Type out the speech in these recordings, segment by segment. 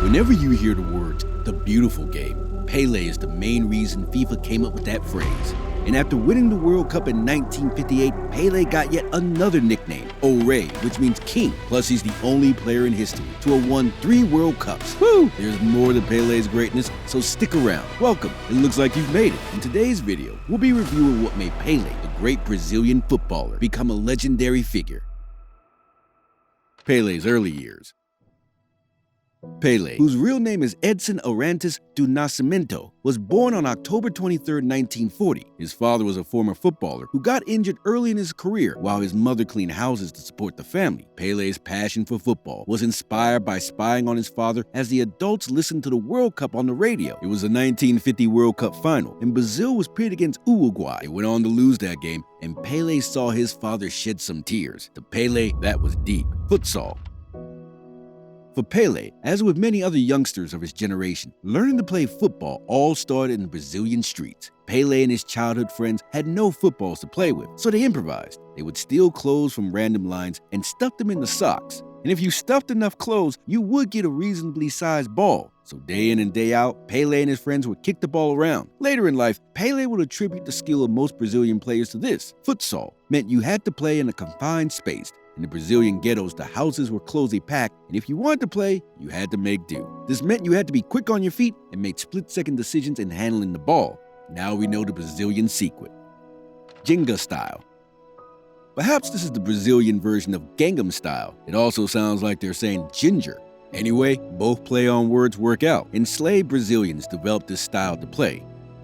Whenever you hear the words, the beautiful game, Pelé is the main reason FIFA came up with that phrase. And after winning the World Cup in 1958, Pelé got yet another nickname, Ore, which means king. Plus, he's the only player in history to have won 3 World Cups. Woo! There's more to Pelé's greatness, so stick around. Welcome. It looks like you've made it. In today's video, we'll be reviewing what made Pelé, the great Brazilian footballer, become a legendary figure. Pelé's early years. Pelé, whose real name is Edson Arantes do Nascimento, was born on October 23, 1940. His father was a former footballer who got injured early in his career while his mother cleaned houses to support the family. Pelé's passion for football was inspired by spying on his father as the adults listened to the World Cup on the radio. It was the 1950 World Cup final, and Brazil was pitted against Uruguay. They went on to lose that game, and Pelé saw his father shed some tears. To Pelé, that was deep. Futsal. For Pelé, as with many other youngsters of his generation, learning to play football all started in the Brazilian streets. Pelé and his childhood friends had no footballs to play with, so they improvised. They would steal clothes from random lines and stuff them into socks. And if you stuffed enough clothes, you would get a reasonably sized ball. So day in and day out, Pelé and his friends would kick the ball around. Later in life, Pelé would attribute the skill of most Brazilian players to this. Futsal meant you had to play in a confined space. In the Brazilian ghettos, the houses were closely packed, and if you wanted to play, you had to make do. This meant you had to be quick on your feet and make split-second decisions in handling the ball. Now we know the Brazilian secret. Jenga style. Perhaps this is the Brazilian version of Gangnam style. It also sounds like they're saying ginger. Anyway, both play on words work out. Enslaved Brazilians developed this style to play.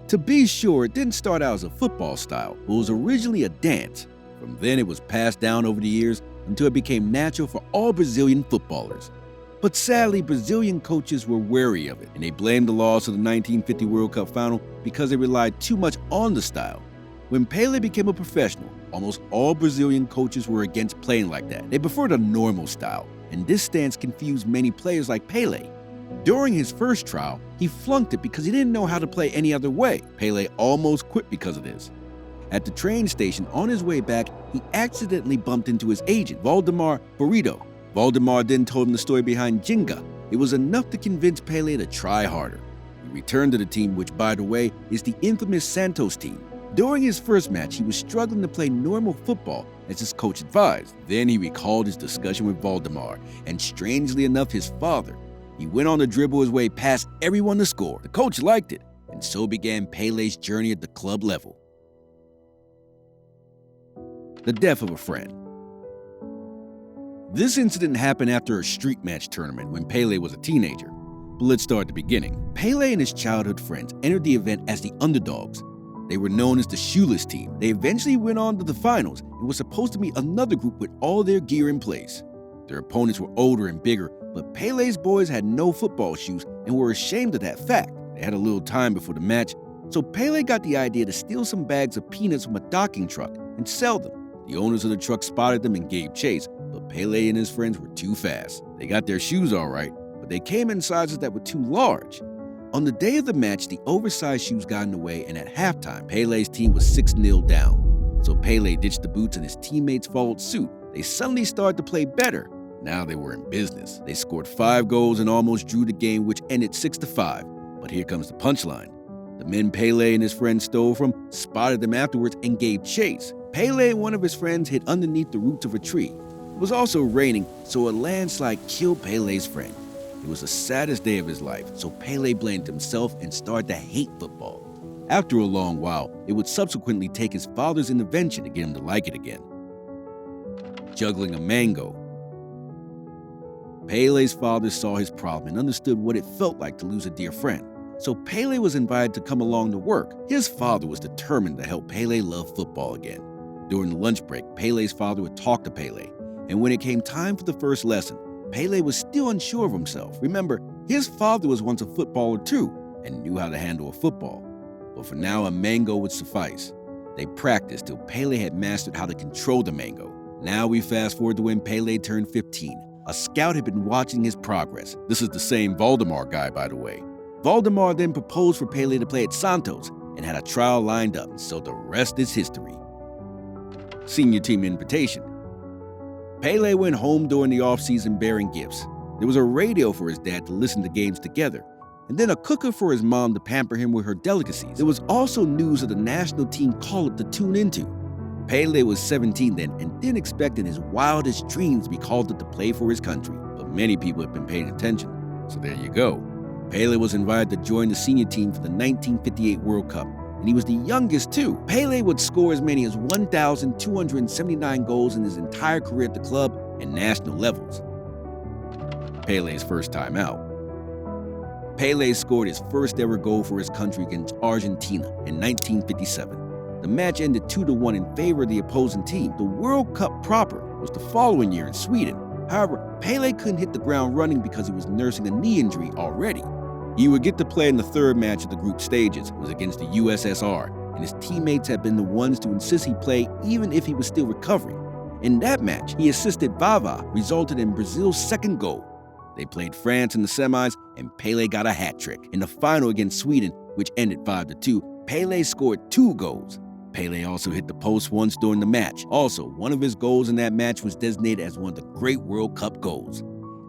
To be sure, it didn't start out as a football style, but was originally a dance. From then it was passed down over the years until it became natural for all Brazilian footballers. But sadly, Brazilian coaches were wary of it, and they blamed the loss of the 1950 World Cup final because they relied too much on the style. When Pelé became a professional, almost all Brazilian coaches were against playing like that. They preferred a normal style, and this stance confused many players like Pelé. During his first trial, he flunked it because he didn't know how to play any other way. Pelé almost quit because of this. At the train station, on his way back, he accidentally bumped into his agent, Valdemar Burrito. Valdemar then told him the story behind Jenga. It was enough to convince Pelé to try harder. He returned to the team, which, by the way, is the infamous Santos team. During his first match, he was struggling to play normal football, as his coach advised. Then he recalled his discussion with Valdemar, and strangely enough, his father. He went on to dribble his way past everyone to score. The coach liked it, and so began Pelé's journey at the club level. The death of a friend. This incident happened after a street match tournament when Pelé was a teenager. But let's start at the beginning. Pelé and his childhood friends entered the event as the underdogs. They were known as the shoeless team. They eventually went on to the finals and were supposed to meet another group with all their gear in place. Their opponents were older and bigger, but Pelé's boys had no football shoes and were ashamed of that fact. They had a little time before the match, so Pelé got the idea to steal some bags of peanuts from a docking truck and sell them. The owners of the truck spotted them and gave chase, but Pelé and his friends were too fast. They got their shoes all right, but they came in sizes that were too large. On the day of the match, the oversized shoes got in the way, and at halftime, Pelé's team was 6-0 down. So Pelé ditched the boots and his teammates followed suit. They suddenly started to play better. Now they were in business. They scored 5 goals and almost drew the game, which ended 6-5. But here comes the punchline. The men Pelé and his friends stole from spotted them afterwards and gave chase. Pelé and one of his friends hid underneath the roots of a tree. It was also raining, so a landslide killed Pelé's friend. It was the saddest day of his life, so Pelé blamed himself and started to hate football. After a long while, it would subsequently take his father's intervention to get him to like it again. Juggling a mango. Pelé's father saw his problem and understood what it felt like to lose a dear friend. So Pelé was invited to come along to work. His father was determined to help Pelé love football again. During the lunch break, Pelé's father would talk to Pelé, and when it came time for the first lesson, Pelé was still unsure of himself. Remember, his father was once a footballer too, and knew how to handle a football. But for now, a mango would suffice. They practiced till Pelé had mastered how to control the mango. Now we fast forward to when Pelé turned 15. A scout had been watching his progress. This is the same Valdemar guy, by the way. Valdemar then proposed for Pelé to play at Santos and had a trial lined up, so the rest is history. Senior team invitation. Pelé went home during the offseason bearing gifts. There was a radio for his dad to listen to games together, and then a cooker for his mom to pamper him with her delicacies. There was also news of the national team call-up to tune into. Pelé was 17 then and didn't expect in his wildest dreams to be called up to play for his country, but many people have been paying attention. So there you go. Pelé was invited to join the senior team for the 1958 World Cup, and he was the youngest too. Pelé would score as many as 1,279 goals in his entire career at the club and national levels. Pelé's first time out. Pelé scored his first ever goal for his country against Argentina in 1957. The match ended 2-1 in favor of the opposing team. The World Cup proper was the following year in Sweden. However, Pelé couldn't hit the ground running because he was nursing a knee injury already. He would get to play in the third match of the group stages. It was against the USSR, and his teammates had been the ones to insist he play even if he was still recovering. In that match, he assisted Vava, resulted in Brazil's second goal. They played France in the semis, and Pelé got a hat trick. In the final against Sweden, which ended 5-2, Pelé scored 2 goals. Pelé also hit the post once during the match. Also, one of his goals in that match was designated as one of the great World Cup goals.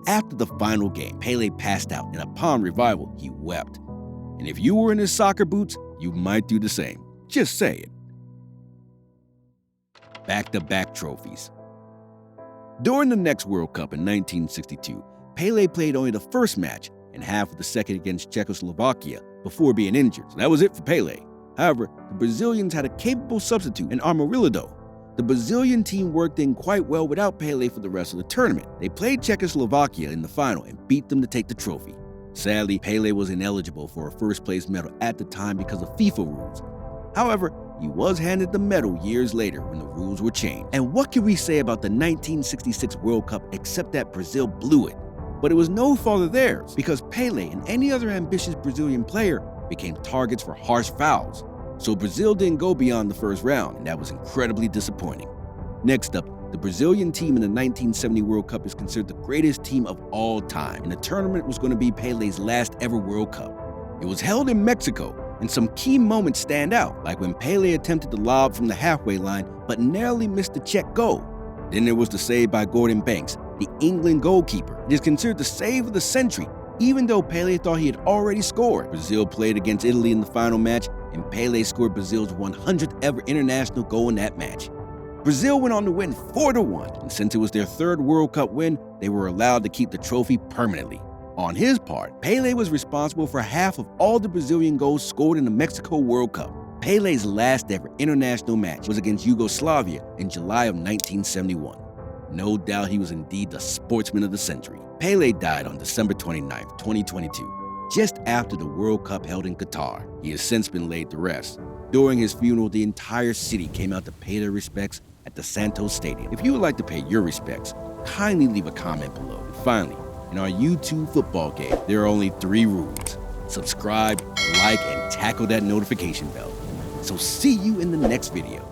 After the final game, Pelé passed out, and upon revival, he wept. And if you were in his soccer boots, you might do the same. Just say it. Back-to-back trophies. During the next World Cup in 1962, Pelé played only the first match and half of the second against Czechoslovakia before being injured. So that was it for Pelé. However, the Brazilians had a capable substitute in Amarildo. The Brazilian team worked in quite well without Pelé for the rest of the tournament. They played Czechoslovakia in the final and beat them to take the trophy. Sadly, Pelé was ineligible for a first-place medal at the time because of FIFA rules. However, he was handed the medal years later when the rules were changed. And what can we say about the 1966 World Cup except that Brazil blew it? But it was no fault of theirs, because Pelé and any other ambitious Brazilian player became targets for harsh fouls. So Brazil didn't go beyond the first round, and that was incredibly disappointing. Next up, the Brazilian team in the 1970 World Cup is considered the greatest team of all time, and the tournament was going to be Pelé's last ever World Cup. It was held in Mexico, and some key moments stand out, like when Pelé attempted to lob from the halfway line but narrowly missed the Czech goal. Then there was the save by Gordon Banks, the England goalkeeper. It is considered the save of the century, even though Pelé thought he had already scored. Brazil played against Italy in the final match, and Pelé scored Brazil's 100th ever international goal in that match. Brazil went on to win 4-1, and since it was their third World Cup win, they were allowed to keep the trophy permanently. On his part, Pelé was responsible for half of all the Brazilian goals scored in the Mexico World Cup. Pelé's last ever international match was against Yugoslavia in July of 1971. No doubt he was indeed the sportsman of the century. Pelé died on December 29, 2022, just after the World Cup held in Qatar. He has since been laid to rest. During his funeral, the entire city came out to pay their respects at the Santos Stadium. If you would like to pay your respects, kindly leave a comment below. And finally, in our YouTube football game, there are only 3 rules. Subscribe, like, and tackle that notification bell. So see you in the next video.